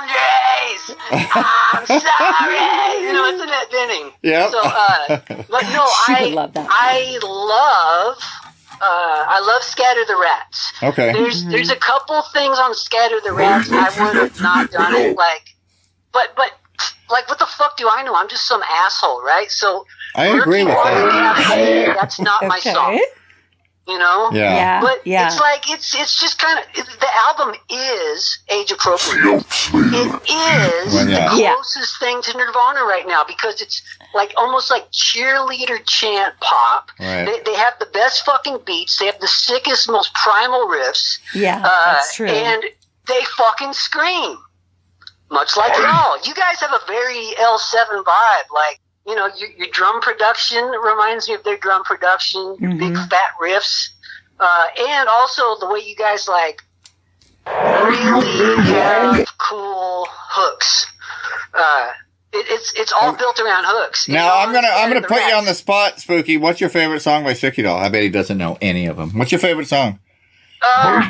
Andres, I'm sorry. You know, it's Annette Bening. Yeah. So, but no, She would love that. I love Scatter the Rats. Okay. There's a couple things on Scatter the Rats I would have not done it, like, but like, what the fuck do I know? I'm just some asshole, right? So I agree with that. That's not my song. You know? Yeah. But it's like, it's just kind of, the album is age appropriate. It is the closest thing to Nirvana right now, because it's like almost like cheerleader chant pop. Right. They have the best fucking beats. They have the sickest, most primal riffs. Yeah, that's true. And they fucking scream. Much like y'all. You guys have a very L7 vibe. Like, you know, your drum production reminds me of their drum production, big fat riffs. And also the way you guys, like, really have cool hooks. It's all built around hooks. Now, I'm gonna put you on the spot, Spooky. What's your favorite song by Sticky Doll? I bet he doesn't know any of them. What's your favorite song?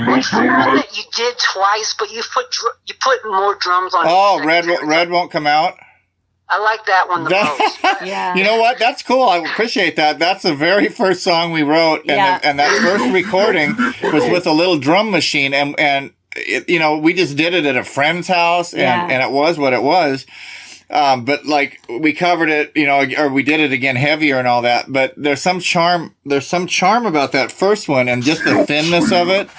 What's the one that you did twice, but you put more drums on? Oh, red won't come out. I like that one the most. Yeah. You know what? That's cool. I appreciate that. That's the very first song we wrote, and that first recording was with a little drum machine, and it, you know, we just did it at a friend's house, and it was what it was. But like we covered it, you know, or we did it again heavier and all that. But there's some charm about that first one, and just the thinness of it.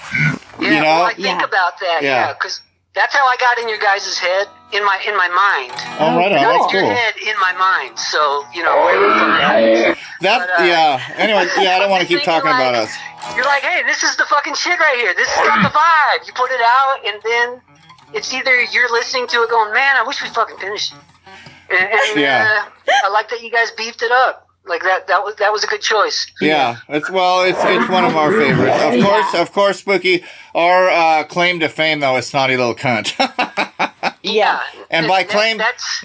Yeah, you know? well, I think about that. Yeah, because that's how I got in your guys' head, in my mind. Oh, right on. That's your cool. head in my mind. So you know where we're from. Anyway, I don't want to keep talking about us. You're like, hey, this is the fucking shit right here. This has got the vibe. You put it out, and then it's either you're listening to it going, man, I wish we fucking finished it. And I like that you guys beefed it up. Like that was a good choice. Yeah, it's one of our favorites. Of course, Spooky. Our claim to fame though is Snotty Little Cunt. Yeah. And by claim, that's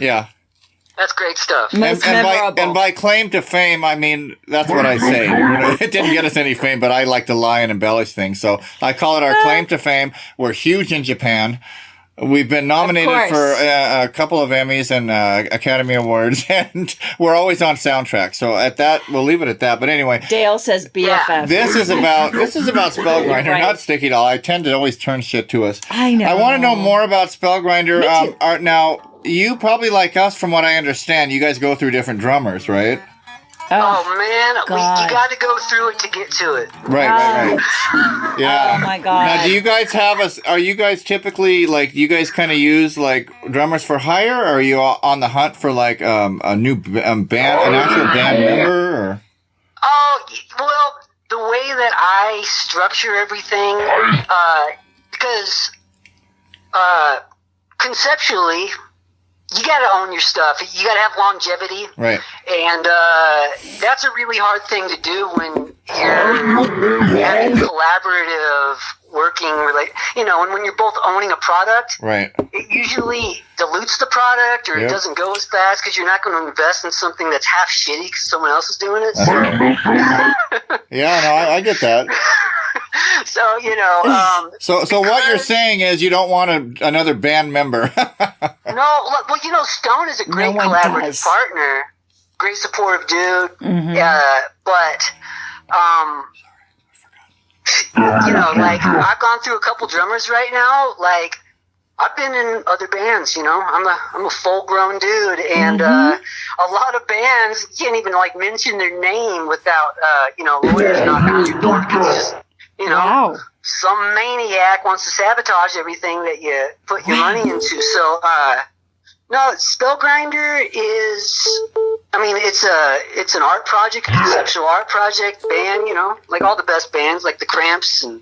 great stuff. And by claim to fame, I mean that's what I say. You know, it didn't get us any fame, but I like to lie and embellish things, so I call it our claim to fame. We're huge in Japan. We've been nominated for a couple of Emmys and Academy Awards, and we're always on soundtrack. So at that, we'll leave it at that. But anyway, Dale says BFF. This is about Spellgrinder, not Sticky Doll. I tend to always turn shit to us. I know. I want to know more about Spellgrinder. Now, you probably like us, from what I understand. You guys go through different drummers, right? Oh man, you got to go through it to get to it. Right. Yeah. Oh my god. Now, do you guys are you guys typically, like, do you guys kind of use like drummers for hire, or are you on the hunt for like a new band, an actual band member? Or? Oh well, the way that I structure everything, because conceptually, you got to own your stuff. You got to have longevity. Right. And that's a really hard thing to do when you're having collaborative working, when you're both owning a product. Right. It usually dilutes the product, or it doesn't go as fast because you're not going to invest in something that's half shitty because someone else is doing it. Yeah, no, I get that. So, So what you're saying is you don't want another band member. No, well, Stone is a great collaborative partner, great supportive dude. Mm-hmm. But I've gone through a couple drummers right now. Like, I've been in other bands. I'm a full grown dude, and a lot of bands you can't even mention their name without lawyers knocking on your door, because it's just some maniac wants to sabotage everything that you put your money into. So, no, Spellgrinder is, it's an art project, a conceptual art project band, like all the best bands, like the Cramps and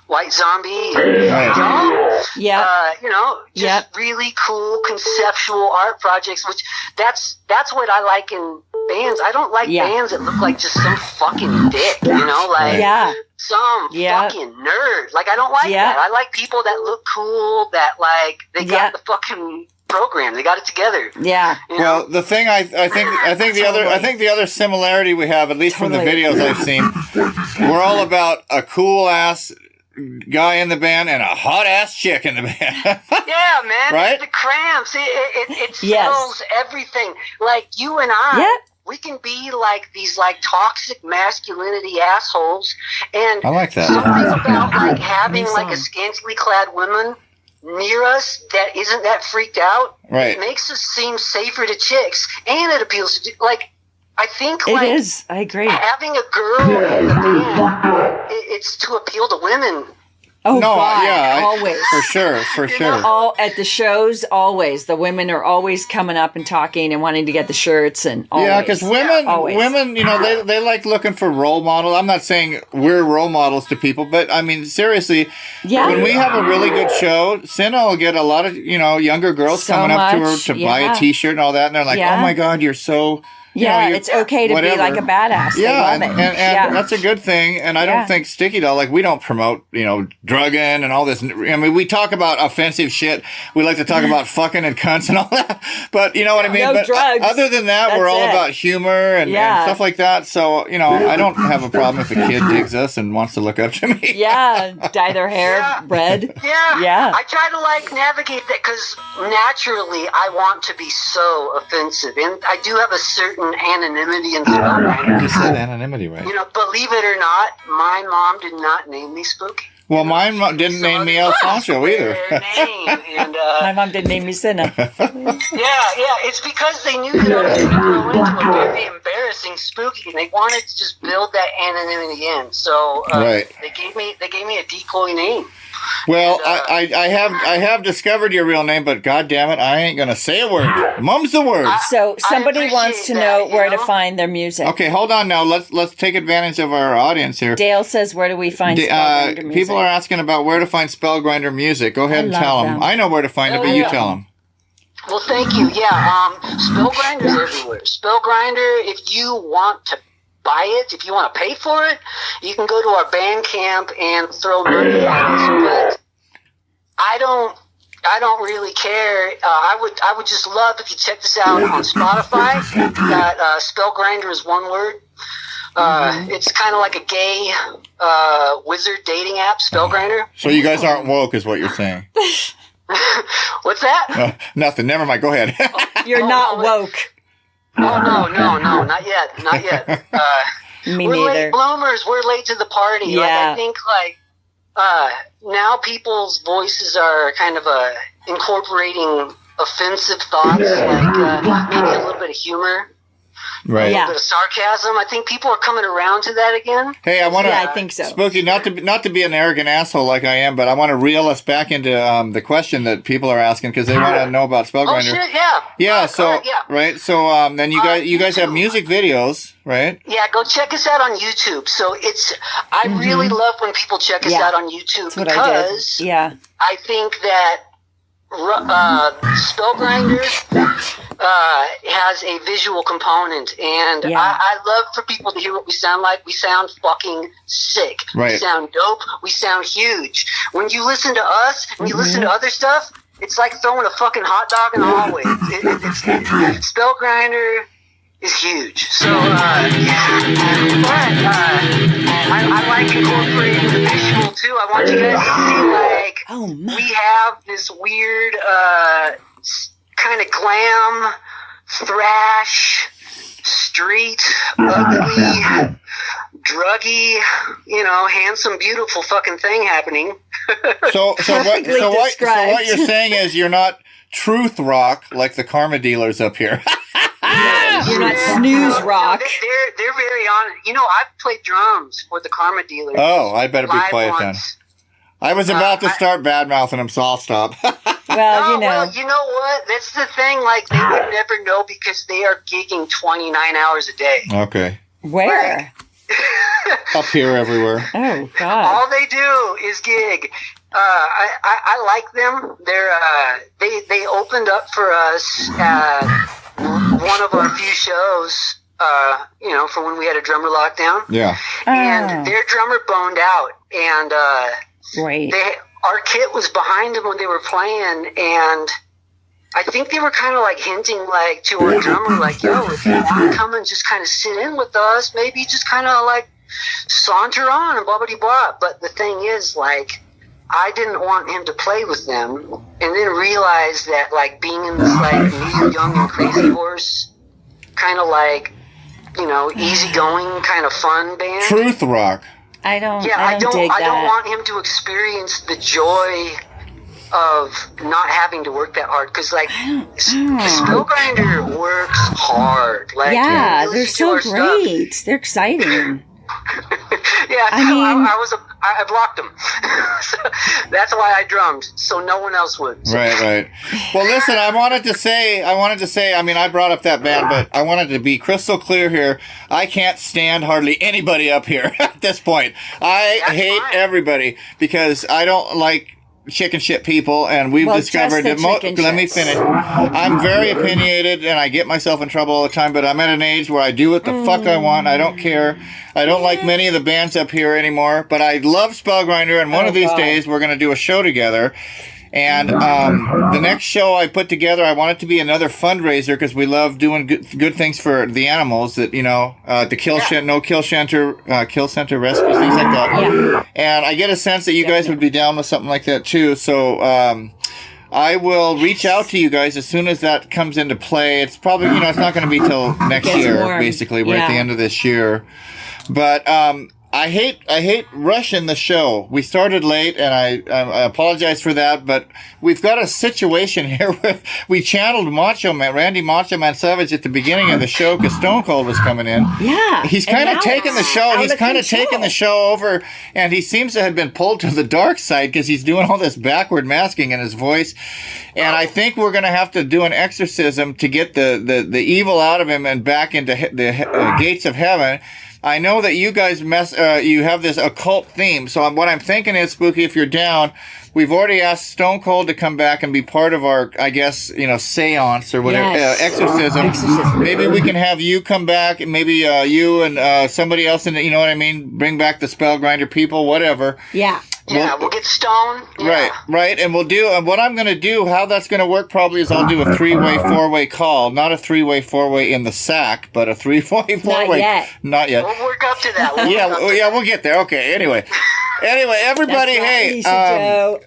White Zombie, just really cool conceptual art projects, which that's what I like in bands. I don't like bands that look like just some fucking dick, some fucking nerd. Like, I don't like that. I like people that look cool, that they got the fucking program. They got it together. Yeah. Well, the thing I think the other similarity we have, at least from the videos I've seen, we're all about a cool ass guy in the band and a hot ass chick in the band. Yeah, man. Right? The Cramps. It sells everything. Like, you and I, we can be like these toxic masculinity assholes, and I like that. Something about having a scantily clad woman near us that isn't that freaked out. Right. It makes us seem safer to chicks, and it appeals to I think it is. I agree. Having a girl in the band, it's to appeal to women. Oh, no, God, always. For sure. All at the shows, always. The women are always coming up and talking and wanting to get the shirts, and always. Yeah, because women, they like looking for role models. I'm not saying we're role models to people, but seriously, when we have a really good show, Cynna will get a lot of, younger girls coming up to her to buy a t-shirt and all that, and they're like, oh my God, you're so Yeah, you- it's okay to whatever. be like a badass. They Yeah, love and it. Yeah. that's a good thing. And I don't think Sticky Doll, like, we don't promote, drugging and all this. I mean, we talk about offensive shit. We like to talk about fucking and cunts and all that. But you know what I mean? No But drugs. other than that, That's we're all it. about humor and stuff like that. So, I don't have a problem if a kid digs us and wants to look up to me. Yeah, dye their hair red. Yeah. I try to navigate that because naturally I want to be so offensive, and I do have a certain anonymity in Spellgrinder. You said anonymity, right? Believe it or not, my mom did not name me Spooky. Well, mine didn't name me El Sancho either. Their name, and My mom didn't name me Cynna. yeah, it's because they knew that I was going to grow into a very embarrassing Spooky, and they wanted to just build that anonymity in. So Right. they gave me a decoy name. Well, I have discovered your real name, but God damn it, I ain't gonna say a word. Mum's the word. So somebody wants to appreciate know that, where to find their music. Okay, hold on now. Let's take advantage of our audience here. Dale says, where do we find Spellgrinder music? People are asking about where to find Spellgrinder music. Go ahead and tell them. I know where to find it, but you tell them. Well, thank you. Yeah, Spellgrinder's everywhere. Spellgrinder, if you want to buy it, if you want to pay for it, you can go to our Bandcamp and throw money at us. But I don't really care. I would just love if you check this out on Spotify. That Spellgrinder is one word. It's kind of like a gay wizard dating app, Spellgrinder. So you guys aren't woke, is what you're saying? What's that? Nothing. Never mind. Go ahead. You're not woke. Oh, no, not yet. Me we're neither. late bloomers. We're late to the party. Yeah. I think now people's voices are kind of incorporating offensive thoughts, maybe a little bit of humor. Right. A little bit of sarcasm. I think people are coming around to that again. Hey, I want to. Yeah, I think so. Spooky, not to be an arrogant asshole like I am, but I want to reel us back into the question that people are asking because they want to know about Spellgrinder. Oh shit, yeah. Yeah. So yeah. right. So then you guys have music videos, right? Yeah, go check us out on YouTube. So I really love when people check us out on YouTube That's what I did. because Yeah. I think that Spellgrinder has a visual component, and I love for people to hear what we sound like. We sound fucking sick. Right. We sound dope. We sound huge. When you listen to us and you listen to other stuff, it's like throwing a fucking hot dog in the hallway. Spellgrinder is huge. So, I like incorporating the visual too. I want you guys to see, we have this weird, kind of glam, thrash, street, ugly, druggy, handsome, beautiful fucking thing happening. So what you're saying is you're not truth rock like the karma dealers up here. You're not snooze rock. They're very on. I've played drums for the Karma Dealers. Oh, I better be quiet then. I was about to start bad mouthing them, so I'll stop. Well, Well, you know what? That's the thing. They would never know because they are gigging 29 hours a day. Okay. Where? Up here, everywhere. Oh, God. All they do is gig. I like them. They opened up for us at one of our few shows, for when we had a drummer lockdown. Yeah. And their drummer boned out, and Great. our kit was behind them when they were playing, and I think they were kind of hinting to our drummer, yo, if you want to come and just kind of sit in with us, maybe just kind of saunter on and blah blah blah. But the thing is, I didn't want him to play with them, and then realized that being in this new, young and crazy horse kind of easygoing kind of fun band. Truth rock. I don't dig I don't that. want him to experience the joy of not having to work that hard, because Spellgrinder works hard. Yeah, you they're listen to so our great. They're exciting. Yeah, I blocked them. So that's why I drummed, so no one else would. So. Right. Well, listen, I wanted to say, I brought up that band, but I wanted to be crystal clear here. I can't stand hardly anybody up here at this point. I hate everybody because I don't like chicken shit people, and we've discovered that let me finish. I'm very opinionated, and I get myself in trouble all the time, but I'm at an age where I do what the fuck I want. I don't care. I don't like many of the bands up here anymore, but I love Spellgrinder, and one of these days we're going to do a show together. And the next show I put together, I want it to be another fundraiser because we love doing good things for the animals. That the kill center rescues, things like that. Yeah. And I get a sense that you guys would be down with something like that too. So I will reach out to you guys as soon as that comes into play. It's probably it's not going to be till next year, basically. We're at the end of this year, but I hate rushing the show. We started late, and I apologize for that, but we've got a situation here where we channeled Macho Man, Randy Macho Man Savage at the beginning of the show because Stone Cold was coming in. Yeah. He's kind of taken the show. He's kind of taken the show over, and he seems to have been pulled to the dark side because he's doing all this backward masking in his voice. And I think we're going to have to do an exorcism to get the evil out of him and back into the gates of heaven. I know that you guys you have this occult theme. So what I'm thinking is, Spooky, if you're down, we've already asked Stone Cold to come back and be part of our, I guess, seance or whatever, exorcism. Maybe we can have you come back, and maybe you and somebody else in the, you know what I mean? Bring back the Spellgrinder people, whatever. Yeah. We'll get Stone. Yeah. Right. And we'll do, and what I'm going to do, how that's going to work probably is I'll do a 3-way, 4-way call. Not a 3-way, 4-way in the sack, but a 3-way, 4-way. Not yet. We'll work up to that. We'll get there. Okay, anyway, everybody, hey,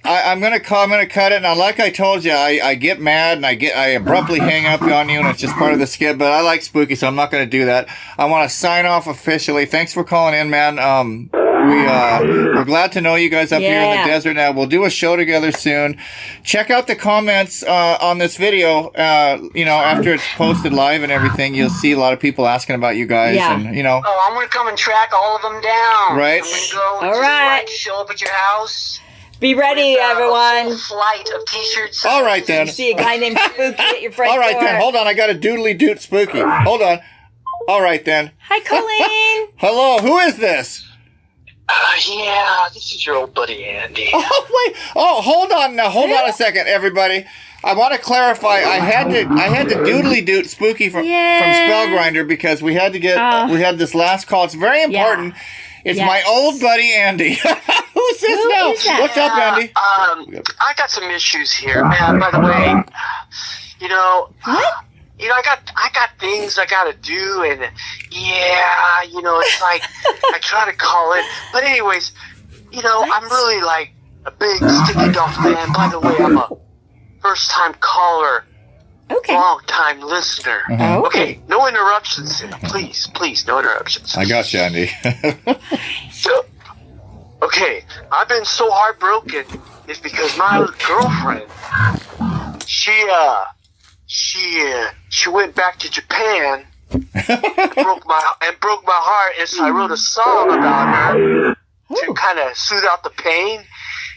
I'm gonna cut it. Now, like I told you, I get mad and I abruptly hang up on you, and it's just part of the skit. But I like Spooky, so I'm not gonna do that. I want to sign off officially. Thanks for calling in, man. We're glad to know you guys up here in the desert. Now we'll do a show together soon. Check out the comments on this video. After it's posted live and everything, you'll see a lot of people asking about you guys. Yeah. And I'm gonna come and track all of them down. Right. I'm gonna go. Show up at your house. Be ready, everyone. A flight of T-shirts. All right then. You see a guy named Spooky at your front door. All right then. Hold on. I got a doodly doot Spooky. Hold on. All right then. Hi, Colleen. Hello. Who is this? This is your old buddy Andy. Oh wait! Oh, hold on now. Hold on a second, everybody. I want to clarify. I had to doodly doot Spooky from Spellgrinder because we had to get we had this last call. It's very important. Yeah. It's my old buddy Andy. Who's this now? What's up, Andy? I got some issues here, man. By the way, what? I got things I gotta do, and it's like I try to call it, but anyways, I'm really like a big Sticky Dog fan. By the way, I'm a first-time caller, long-time listener. Mm-hmm. Okay, no interruptions, please, no interruptions. I got you, Andy. So, okay, I've been so heartbroken. It's because my girlfriend, she went back to Japan and broke my heart, and so I wrote a song about her to kind of soothe out the pain.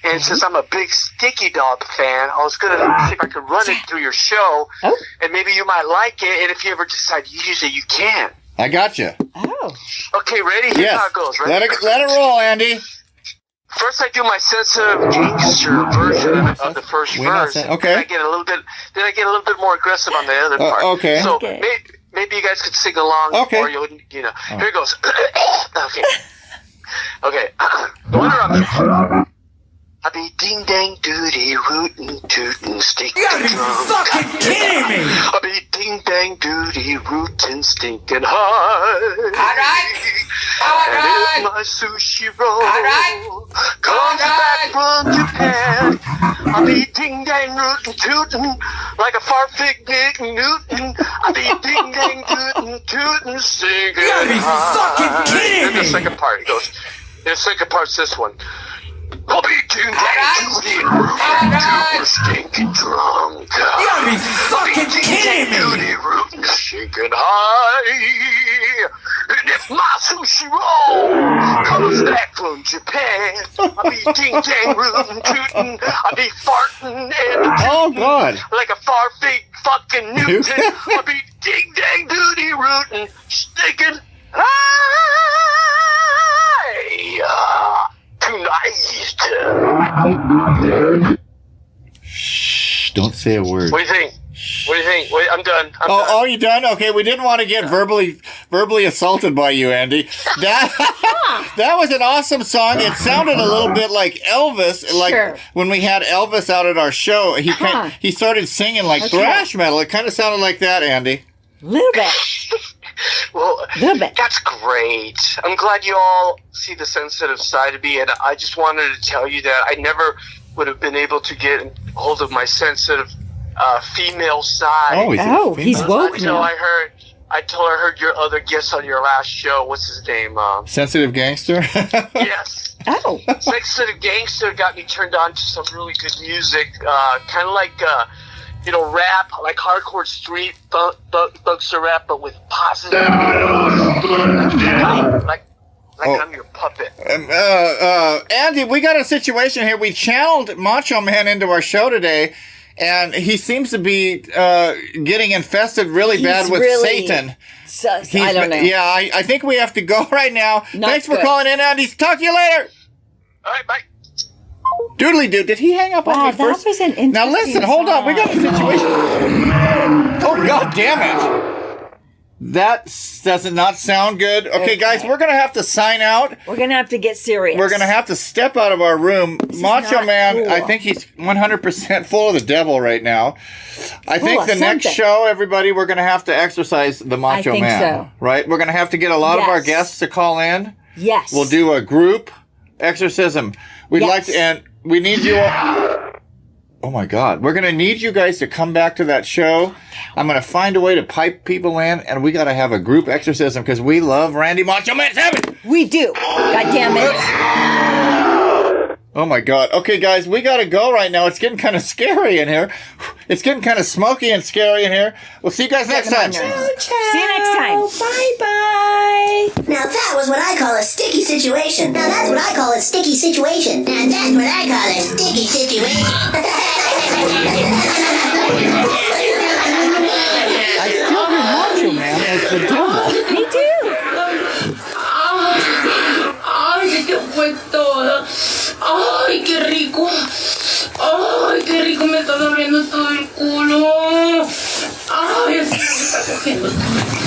And since I'm a big Sticky Dog fan, I was gonna see if I could run it through your show, and maybe you might like it. And if you ever decide to use it, you can. I got you. Oh. Okay, ready? Here's how it goes. Ready? Let it roll, Andy. First, I do my sensitive gangster version of the first verse. Okay. Then I get a little bit more aggressive on the other part. Okay. So maybe you guys could sing along. Okay. Or you'll, Here it goes. Okay. Okay. No interruptions. I be ding dang doody rootin' tootin' stinkin' drunk. You gotta be fucking kidding me! I be ding dang doody rootin' stinkin' high. And if my sushi roll comes back from Japan, I be ding dang rootin' tootin' like a farfig Nick Newton. I be ding dang tootin' tootin' stinkin' high. You gotta be fucking kidding me! And the second part, it goes. The second part's this one. I'll be ding dang doody rootin' stinking drunk. You gotta be fucking kidding me! Doody rootin' stinking high. And if my sushi roll comes back from Japan, I'll be ding dang rootin' tootin'. I'll be farting and God! Like a far big fucking Newton. I'll be ding dang doody rootin' stinking high. Tonight, Shh, don't say a word. What do you think? What do you think? Wait, I'm done. I'm done. Oh, you done? Okay, we didn't want to get verbally assaulted by you, Andy. That was an awesome song. It sounded a little bit like Elvis, like when we had Elvis out at our show. He started singing like thrash metal. It kind of sounded like that, Andy. Little bit. Well, Little bit. that's great. I'm glad you all see the sensitive side of me, and I just wanted to tell you that I never would have been able to get hold of my sensitive female side. He's woke until now. I heard your other guest on your last show. What's his name? Sensitive Gangster? Yes. Oh. Sensitive Gangster got me turned on to some really good music, kind of like rap, like hardcore street gangster rap, but with positive. like I'm your puppet. Andy, we got a situation here. We channeled Macho Man into our show today, and he seems to be getting infested really bad with Satan. I don't know. Yeah, I think we have to go right now. Thanks for good. calling in, Andy. Talk to you later. All right, bye. Doodly doo, did he hang up on me first? That was an interesting Now listen, hold on. We got a situation. Oh, God damn it. That does not sound good. Okay, guys, we're going to have to sign out. We're going to have to get serious. We're going to have to step out of our room. Macho Man, cool. I think he's 100% full of the devil right now. I think the next show, everybody, we're going to have to exercise the Macho Man. I think so. Right? We're going to have to get a lot of our guests to call in. Yes. We'll do a group exorcism. We'd like to, and we need you all. Oh my God. We're going to need you guys to come back to that show. I'm going to find a way to pipe people in, and we got to have a group exorcism because we love Randy Macho Man Savage. We do. God damn it. Oh my God. Okay, guys, we got to go right now. It's getting kind of scary in here. It's getting kind of smoky and scary in here. We'll see you guys next time. See you next time. Bye-bye. Now that was what I call a sticky situation. Now that's what I call a sticky situation. And that's what I call a sticky situation. I still hear Macho Man as the devil. Me too. Ay, se te fue todo. Ay, qué rico. Ay, qué rico, me está doliendo todo el culo. Ay, así me está cogiendo todo el culo.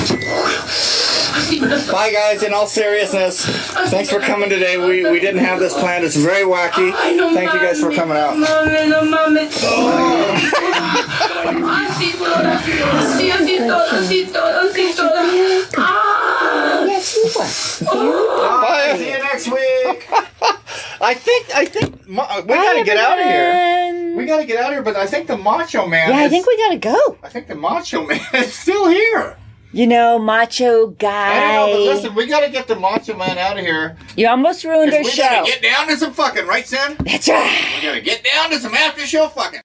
Bye, guys. In all seriousness, thanks for coming today. We didn't have this planned. It's very wacky. Thank you guys for coming out. No mames. Así toda. Así toda. Ah. Yes, you were. Bye. See you next week. I think we gotta get out of here. We gotta get out of here, but I think the Macho Man. Yeah, I think we gotta go. I think the Macho Man is still here. You know, macho guy. I know, but listen, we gotta get the Macho Man out of here. You almost ruined our show. We gotta get down to some fucking, right, son? That's right. We gotta get down to some after show fucking.